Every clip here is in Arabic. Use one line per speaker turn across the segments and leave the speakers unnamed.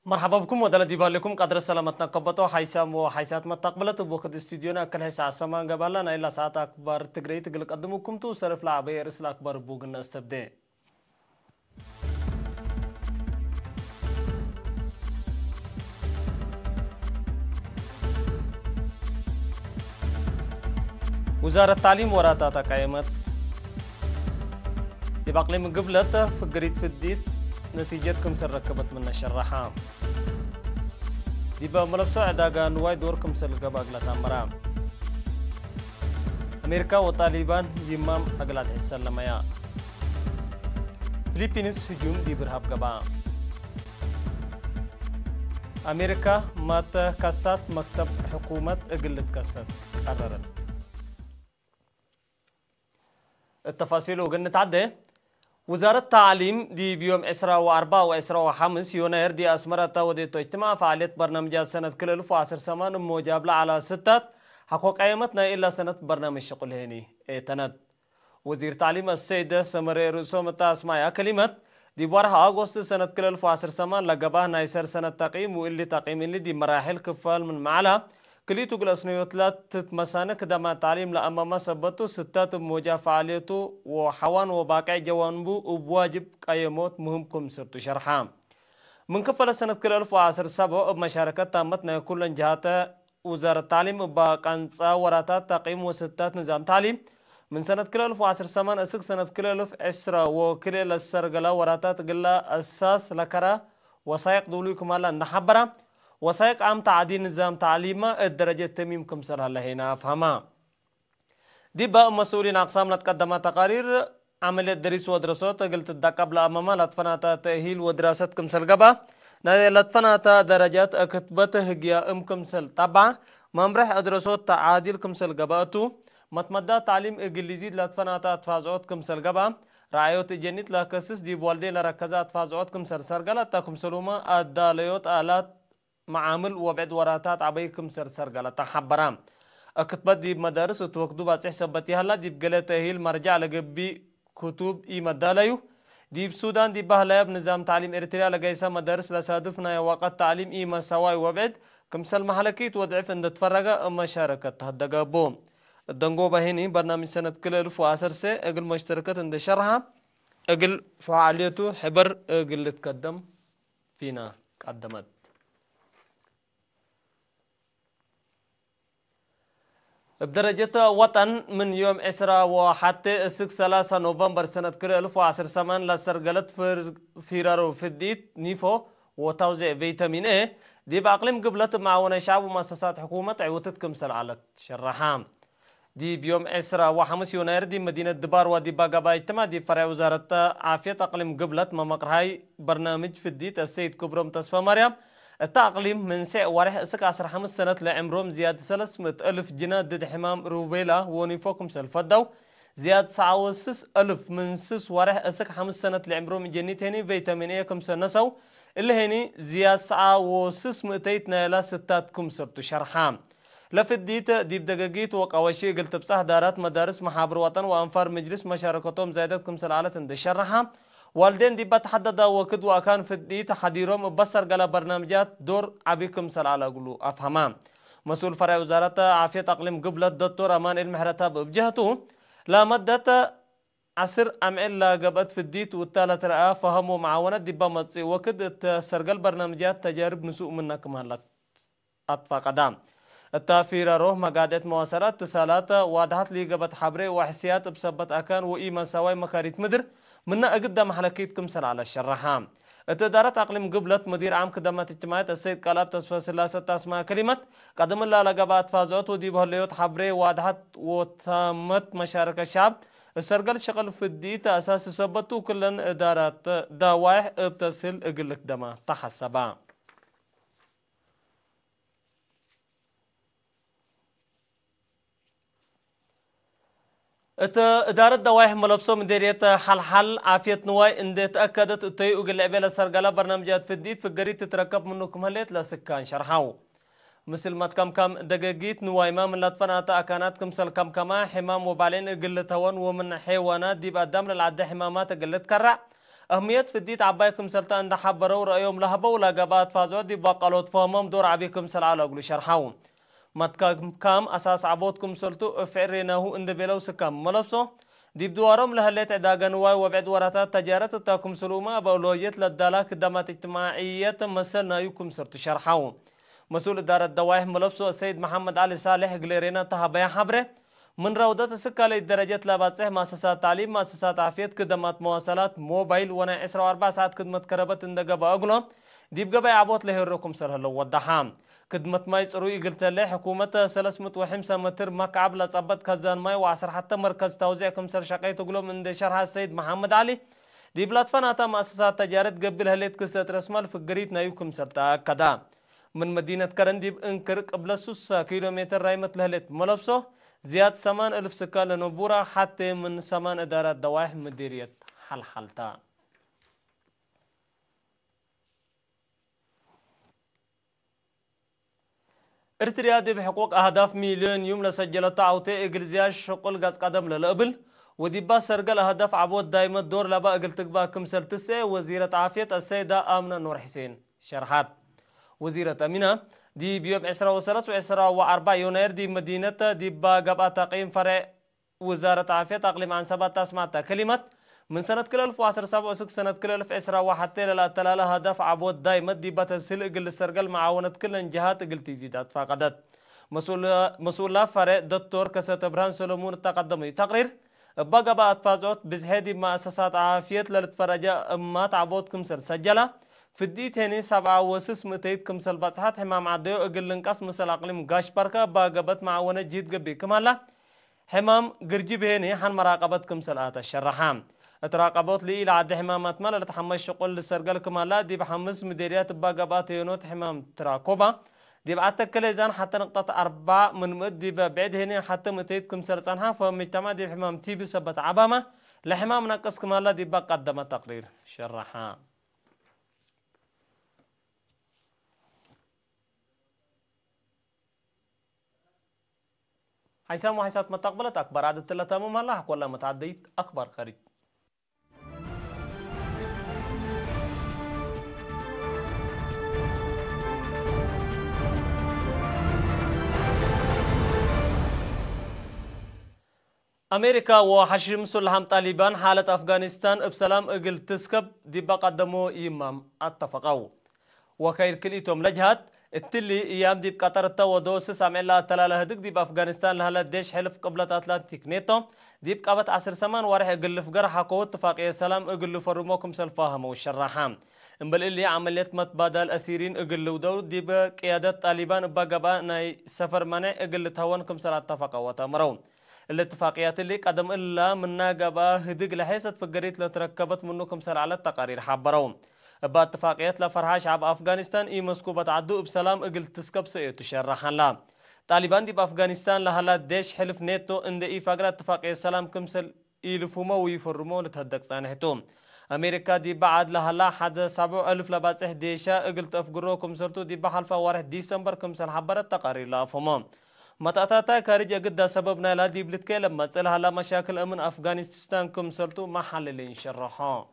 مرحبا بكم ودلا ديبان لكم قدر سلامتنا قبطو حيسام وحيسات متقبلت بوقت استوديونا كل حيسا سامان قبالنا إلا ساعات أكبر تقري تقل قدمكم تو سرف لعبي رسل أكبر بوغن استبدي وزارة التعليم وراتاتا قائمت دي باقلي من قبلت في قريد في الديت نتيجتكم سركبت من الشرحام دي بملبسو عداقا نواي دوركم سلقبا أقلات أمرام أمريكا وطالبان يمام أقلات حسن لميا فلبينس هجوم دي برهاب قبا أمريكا مات كاسات مكتب حكومة أقلت كاسات قررت التفاصيل وقلنا تعدي وزارة التعليم دي بيوم 24 و25 يناير دي أسمرت وديتو اجتماع فعالية برنامجات سنة كل 2010 موجابلة على ستة حقوق قيمتنا إلا سنة برنامج شغل هيني تند وزير تعليم السيدة سمري رسوم التاسماء كلمة دي بارها أغسطس سنة كل 2010 لقباه نايسر سنة تقييم واللي تقييم اللي دي مراحل كفال من معلا كليتو قلسنيوت لا تتمسانا كدما تعليم لأما ما سبتو ستات موجا فعاليتو وحوان وباقي جوانبو وبواجب قيموت مهمكم سرتو شرحام من كفل سنة كل 2010 بمشاركة تامتنا كل جهات وزارة التعليم باقانصا وراتات تقييم وستات نظام تعليم من سنة كل 2010 أسك سنة كل 2010 وكل السرقلا وراتات قلا أساس لكرا وسايق دوليكم على نحبرا وسائق عام تعديل نظام تعليمه الدرجة تميم كم سر الله هنا فهما دي بقى مسؤولين أقسام لتقدم تقارير عملية درس ودراسات قلت قبل أمام لتفناتا تأهيل ودراسات كم سر قبا نادي لتفناتا درجات أكتبته جيا كم سر طبعا ممرح أدرسات تعادل كم سر قباتو متمدى تعليم إنجليزي لتفناتا تفازعات كم سر قبا رعايات جنيت لكسس دي والدين لركزات تفازعات كم سر سرقلا تاكم سلوما الداليوت آلات معامل وبعد وراتات عبيكم سر قالت تحبرام أكتبت دي مدارس وتوقدوا باتح سبتيها لا دي بقلت هيل مرجع لقبي كتب إي مداليو دي بسودان دي بهلا بنظام تعليم إريتريا لقيسا مدارس لسادفنا وقت تعليم إي مساواي وبعد كم سل محلكيت وضعف ان تتفرق مشاركة هدقا بوم الدنقو بهيني برنامج سنة كل 2010 سي اقل مشتركة اند شرحها اقل فعاليته حبر اقل تقدم فينا قدمت بدرجة وطن من يوم 10 وحتى 3 نوفمبر سنة كل 2010 لسرقلت فيرارو في الديت نيفو وتوزيع فيتامين اي دي بأقليم قبلت معاونة شعب ومؤسسات حكومة عوتتكم سلعلت شرحام دي بيوم 10 و5 يناير دي مدينة دبار ودي باقبا اجتماع دي فرع وزارة عافية أقليم قبلت مقرهاي برنامج في الديت السيد كبرم تصفى مريم التأقليم من سع ورح اسك 15 سنة لعمرهم زيادة 300,000 جنيه ضد حمام روبيلا ونفوكم سلفدو زيادة 9,000 من سس ورح اسك 5 سنة لعمرهم جنيتيني فيتامين اي كم سنسو اللي هني زيادة 9,600 نالا ستاتكم سبتو شرحام لفديت ديب دقاقيت وقواشي قلت بصح دارات مدارس محابر وطن وأنفار مجلس مشاركتهم زايدتكم سلالة عند الشرحام والدين دي بتحدد وكد وكان في دي تحضيرهم بصر قال برنامجات دور عبيكم سلالة قلو أفهمام مسؤول فرع وزارة عافية أقليم قبل الدكتور أمان المحرتاب بجهته لا مدة عصر أمعل لا قبت في الديت والثالث رأى فهموا معاونة دي بمصي وكد تسرقل برنامجات تجارب نسوء منك مهلت أطفى قدام التافير روح مقادة مواصلات اتصالات واضحت لي قبت حبري وحسيات بسبت أكان وإيمان سواي مكاريت مدر منا أقدم حلقيتكم سل على الشرحام التدارات أقليم قبلت مدير عام خدمات اجتماعات السيد كلاب تصفى سلاسة تسمع كلمة قدم الله لقبات فازوت ودي بهليوت حبري واضحت وتمت مشاركة الشعب السرقل شغل في الديت أساس سبتو كلن إدارات دوايح بتسهل اقلك دما تحسبا إدارة دوايح ملبسو مديرية حل عافية نواي إن تأكدت تي وقل عبالة سرقالة برنامجات في الديت في القريب تتركب منكم هليت لسكان شرحاو مثل ما كم دقاقيت نواي ما من لطفنا أكانات كمسل كما حمام وبعلين قلت هون ومن حيوانات دي بقدام للعدة حمامات قلت كرع أهمية فديت عبايكم سلطان عند حبروا رأيهم لهبوا لقبات فازوا دي بقالوت فهمهم دور عبيكم سل على أقول شرحهم متكم كام أساس عبودكم سلطو فعريناه إند بلو سكام ملبسو دي بدوارم لهلت عداغن واي وبعد وراتات تجارة تاكم سلوما بأولوية للدلاك دمات اجتماعية مثلنا يكم سرت شرحهم مسؤول إدارة دوائح ملبسو السيد محمد علي صالح قليرينا تهبيا حبره من روضة سكالة درجة لاباتسه مؤسسات تعليم مؤسسات عافية خدمات مواصلات موبايل وانا 24 ساعات خدمة كربت اندقا باقلو ديب قبا عبوت له الرقم سرهلو والدحام خدمة ماي تروي قلت له حكومة 305 متر مكعب لصبت كزان ماي وعصر حتى مركز توزيع كمسر شقيت قلو من شرح السيد محمد علي دي بلاتفاناتا مؤسسات تجارة قبل هليت كسات رسمال في قريت نايوكم سرتا كدا من مدينة كرنديب انكر قبل 6 كيلومتر رايمت لهلت ملبسو زياد 8000 سكان لنبورة حتى من 8 إدارات دوائح مديرية حلحلتا ارتريا دي بحقوق أهداف مليون يوم لسجلت عوتي إجلزياش شقل قد قدم للقبل وديبا سرقل أهداف عبود دايما الدور لبا أقل تقبا كمسل تسع وزيرة عافية السيدة آمنة نور حسين شرحات وزيرة أمينة دي بيوم 23 و4 يناير دي مدينة ديبا قبا تقييم فرع وزارة عافية أقليم عن سبات تسمعتا كلمة من سنة كل 1017 سنة كل 1021 لا تلالا هدف عبود دايما ديبا تسهيل اقل السرقل معاونة كل انجهات اقل تزيدات فقدت مسؤول فرع دكتور كسات برهان سلمون التقدمي تقرير بقى بقى اتفاجأت بزهدي مؤسسات عافية للتفرجاء امات عبود كمسر سجلة في الديت هني 7 كمسل بطحات حمام عديو اقل انقص مسل اقليم قاش بركة بقى بات معاونة جيد قبي كمالا حمام قرجي بهني حن مراقبة كمسل آتا الشرحام اتراقبوت لي إلى عد حمامات مالا لتحمس شغل للسرقل كمالا دي بحمس مديريات باقبات يونوت حمام تراقبة دي بعتك كليزان حتى نقطة 4 من مد دي بعد هنا حتى متيتكم سرطانها فمجتمع دي حمام تيبي سبت عبامة لحمام نقص كمالا دي قدم تقرير شرحا حيسام وحيسات متقبلت أكبر عدد 3 ممالح ولا متعديت أكبر خريج أمريكا وحشم سلهم طالبان حالة أفغانستان بسلام أقل تسكب دي بقدموا إمام اتفقوا وكيل كليتهم لجهات التلي ايام دي بقطر التودوس سامع الله تلاله هدك دي بافغانستان لهلا ديش حلف قبلة اتلانتيك نيتو دي بقابت 10 سمان وارح اقل فقر حقو اتفاقية سلام اقل فرموكم سلفاهم والشراحام انبل اللي عملية متبادل الاسيرين اقل ودور دي بقيادة طالبان بقابا ناي سفر منع اقل تهوانكم سل اتفاقوا وتامرون الاتفاقيات اللي قدم إلا منا قبا هدق لحيث فقريت لتركبت منكم سل على التقارير حبرون باتفاقيات لفرها شعب أفغانستان إي مسكو بتعدو بسلام اقل تسكب سيئتو شرحان لا طالبان دي بأفغانستان لهلا ديش حلف نيتو اند إي فقرة اتفاقية سلام كمسل إي لفوما ويفرمو لتهدق سانهتو أمريكا دي بعد لهلا حد 7000 لباتح ديشا اقل تفقرو كمسلتو دي بحلفة وارح ديسمبر كمسل حبرت تقارير لافوما متأتاتا كارج قد سببنا لا دي بلتكي لما تلها لا مشاكل أمن أفغانستان كمسلتو محللين شرحان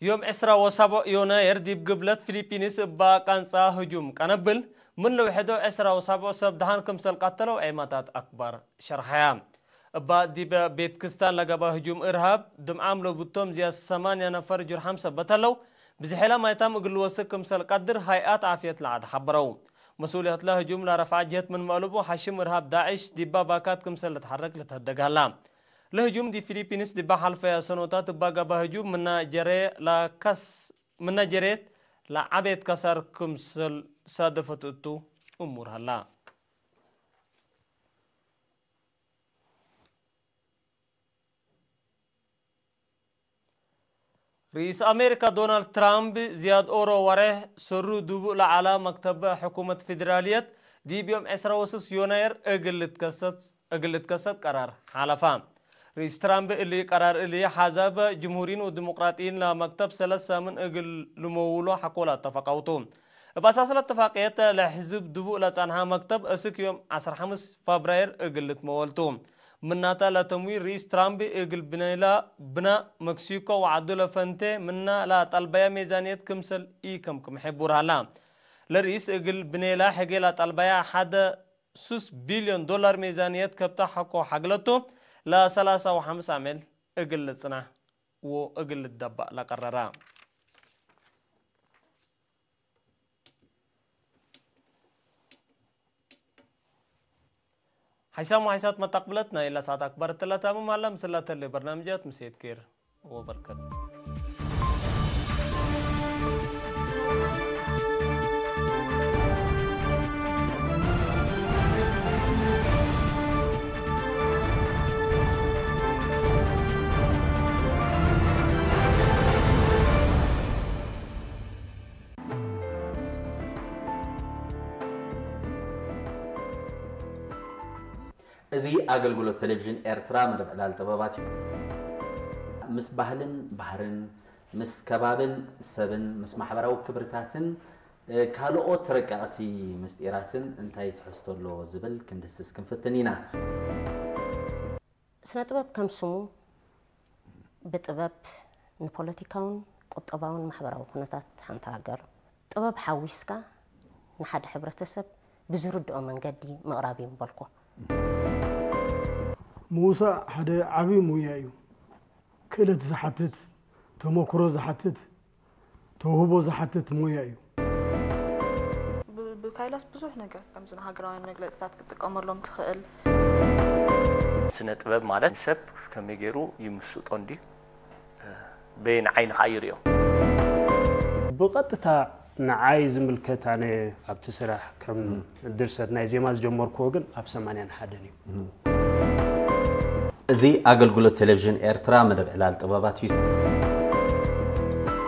يوم 27 يناير دي بقبلت فلبينيس باقانصا هجوم قنبل من لو حدو 27 سبدهان كمسل قتلوا عيماتات أكبر شرحيام با دي بيت كستان لقبا هجوم إرهاب دم عاملو بطوم زي 8 نفر جرحام سبتلو بزحيلا ما يتم قلوسك كمسل قدر هيئات عافية العاد حبرو مسؤولية له هجوم لرفع جهة من مقلوبو حشم إرهاب داعش دي باكات كمسل لتحرك لتهدقها لهجوم دي فلبينيس دي بحال في سنوات باقا بهجوم منا جري لا كس منا جريت لا عبيد كسر كمسل صادفتو أمور هلا رئيس أمريكا دونالد ترامب زياد أورو وره سرو دوبو على مكتب حكومة فيدرالية دي بيوم 26 يناير أقلت كسد قرار حالفان رئيس ترامب اللي قرار اللي حزب جمهوريين وديمقراطيين لمكتب 3 من اقل لمولو حقولا اتفقوتو بأساس الاتفاقية لحزب دبوء لتنها مكتب أسك يوم 15 فبراير أقلت مولتهم مناتا لتمويل رئيس ترامب أقل بنا مكسيكو وعدولة فنتي منا لا طلبية ميزانية كمسل كم حبورها لا لرئيس أقل بنيلا حقي لا طلبية حدا 6 بليون دولار ميزانية كبتا حقو حقلته لا 3.5 عمل أقل الصنع وأقل الدبا لقررها حسام وحيسات ما تقبلتنا إلا ساعة أكبر الثلاثة ممعلم سلة اللي برنامجات مسيد كير وبركاته
زي أقل تلفزيون إرترا مدب على الطبابات مس بحلن بحرن مس كبابن سبن مس محبراو كبرتاتن كالو ترقاتي مستيراتن انتي تحسطو له زبل كندسس كنفتنينا
سنة طباب كم سمو بطباب نبوليتيكاون قطباون محبراو كنتات حانتا هاجر طباب حاويسكا نحد حبرتسب بزرد او منقدي مقرابي مبالكو
موسى حدا عبي مويايو كلت زحتت تموكرو زحتت توهبو زحتت مويايو
بكايلاس بزوح نجار كم زنا هاجران نجلس تات كتقمر لهم تخيل
سنة طباب مالت سب كم يجرو يمسو طندي بين عين خيريو
بقطتا نعايز ملكت أنا أبتسرح كم درست نايزي ماز جمهور كوجن أبسمانين حدني
زي أقل تلفزيون إرترا مدب على الطبابات